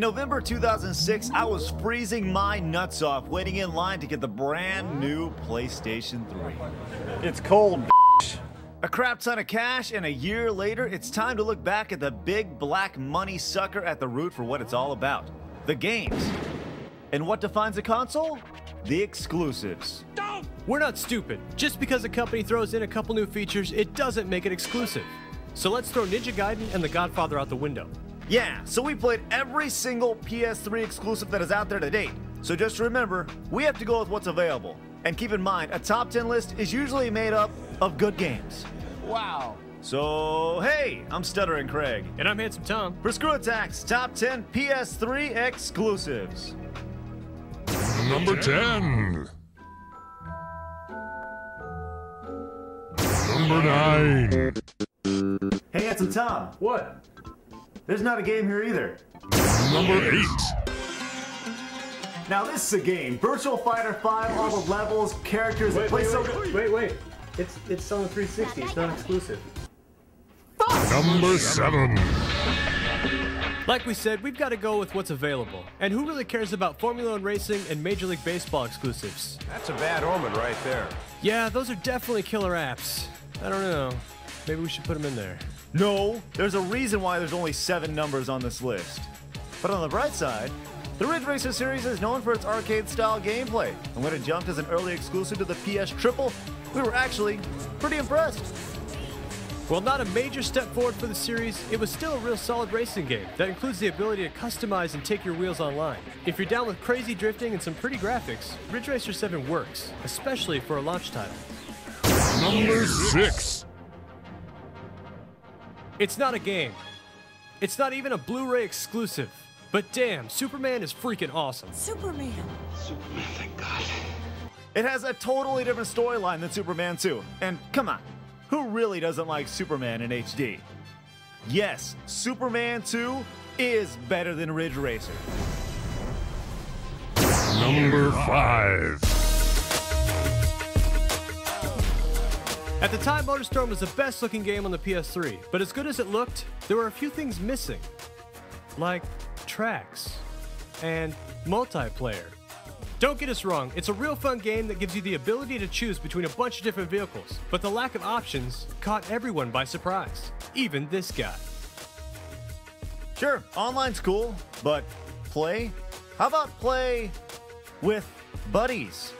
In November 2006, I was freezing my nuts off waiting in line to get the brand new PlayStation 3. It's cold. A crap ton of cash, and a year later, it's time to look back at the big black money sucker at the root for what it's all about. The games. And what defines a console? The exclusives. We're not stupid. Just because a company throws in a couple new features, it doesn't make it exclusive. So let's throw Ninja Gaiden and The Godfather out the window. Yeah, so we played every single PS3 exclusive that is out there to date. So just remember, we have to go with what's available. And keep in mind, a top 10 list is usually made up of good games. Wow. So, hey, I'm Stuttering Craig. And I'm Handsome Tom. For Screw Attack's top 10 PS3 exclusives. Number 10. Number 9. Hey, Handsome Tom. What? There's not a game here either. Number 8. Now this is a game. Virtual Fighter 5, all the levels, characters, and play so good. Wait. It's on the 360. It's not exclusive. Number 7. Like we said, we've got to go with what's available. And who really cares about Formula 1 racing and Major League Baseball exclusives? That's a bad omen right there. Yeah, those are definitely killer apps. I don't know. Maybe we should put them in there. No, there's a reason why there's only 7 numbers on this list. But on the bright side, the Ridge Racer series is known for its arcade-style gameplay. And when it jumped as an early exclusive to the PS Triple, we were actually pretty impressed. While not a major step forward for the series, it was still a real solid racing game that includes the ability to customize and take your wheels online. If you're down with crazy drifting and some pretty graphics, Ridge Racer 7 works, especially for a launch title. Number 6. It's not a game. It's not even a Blu-ray exclusive. But damn, Superman is freaking awesome. Superman, Thank God. It has a totally different storyline than Superman 2. And come on, who really doesn't like Superman in HD? Yes, Superman 2 is better than Ridge Racer. Number 5. At the time, MotorStorm was the best looking game on the PS3, but as good as it looked, there were a few things missing. Like tracks and multiplayer. Don't get us wrong, it's a real fun game that gives you the ability to choose between a bunch of different vehicles, but the lack of options caught everyone by surprise, even this guy. Sure, online's cool, but play? How about play with buddies?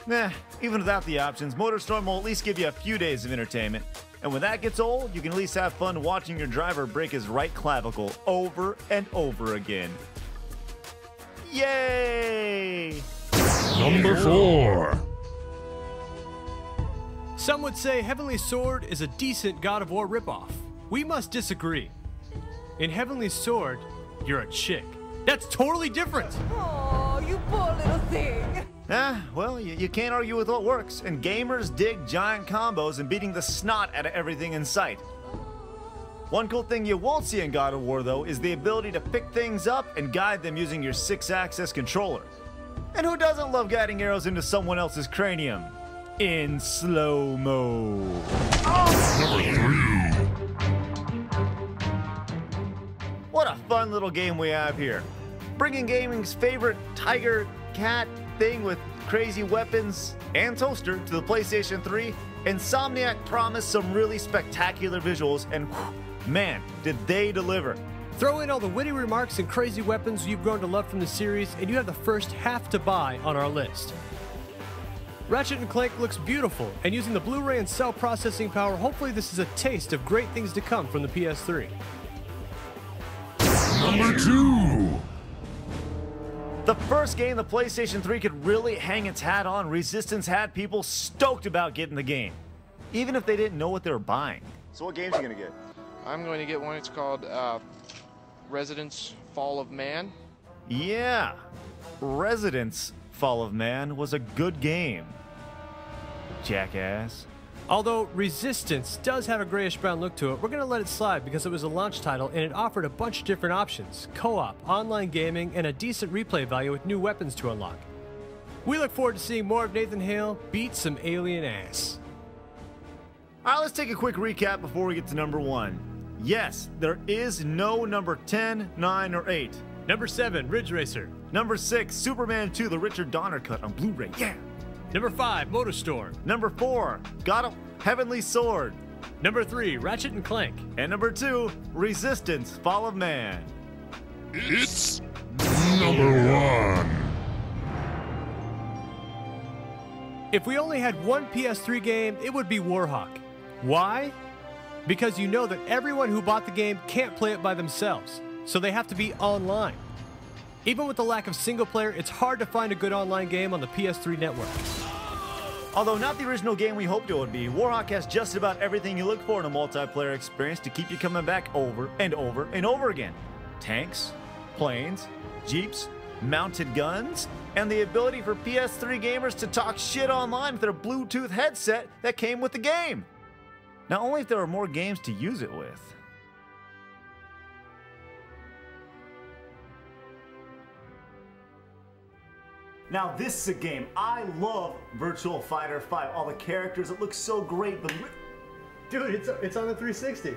Nah, even without the options, MotorStorm will at least give you a few days of entertainment. And when that gets old, you can at least have fun watching your driver break his right clavicle over and over again. Yay! Number 4. Some would say Heavenly Sword is a decent God of War ripoff. We must disagree. In Heavenly Sword, you're a chick. That's totally different! oh, you poor little thing. Well, you can't argue with what works, and gamers dig giant combos and beating the snot out of everything in sight. One cool thing you won't see in God of War, though, is the ability to pick things up and guide them using your 6-axis controller. And who doesn't love guiding arrows into someone else's cranium? In slow-mo. Number 3. What a fun little game we have here. Bringing gaming's favorite tiger cat thing with crazy weapons and toaster to the PlayStation 3, Insomniac promised some really spectacular visuals, and whew, man, did they deliver. Throw in all the witty remarks and crazy weapons you've grown to love from the series, and you have the first half to buy on our list. Ratchet & Clank looks beautiful, and using the Blu-ray and cell processing power, hopefully this is a taste of great things to come from the PS3. Number 2. The first game the PlayStation 3 could really hang its hat on, Resistance had people stoked about getting the game, even if they didn't know what they were buying. So what games are you gonna get? I'm going to get one. It's called Residence Fall of Man. Yeah, Residence Fall of Man was a good game. Jackass. Although Resistance does have a grayish-brown look to it, we're going to let it slide because it was a launch title and it offered a bunch of different options, co-op, online gaming, and a decent replay value with new weapons to unlock. We look forward to seeing more of Nathan Hale beat some alien ass. Alright, let's take a quick recap before we get to number 1. Yes, there is no number 10, 9, or 8. Number 7, Ridge Racer. Number 6, Superman 2, the Richard Donner cut on Blu-ray. Yeah. Number 5, MotorStorm. Number 4, God of Heavenly Sword. Number 3, Ratchet and Clank. And number 2, Resistance, Fall of Man. It's number 1. If we only had one PS3 game, it would be Warhawk. Why? Because you know that everyone who bought the game can't play it by themselves, so they have to be online. Even with the lack of single player, it's hard to find a good online game on the PS3 network. Although not the original game we hoped it would be, Warhawk has just about everything you look for in a multiplayer experience to keep you coming back over and over and over again. Tanks, planes, jeeps, mounted guns, and the ability for PS3 gamers to talk shit online with their Bluetooth headset that came with the game. Now, only if there were more games to use it with. Now, this is a game. I love Virtual Fighter 5. All the characters, it looks so great. But Dude, it's on the 360.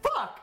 fuck!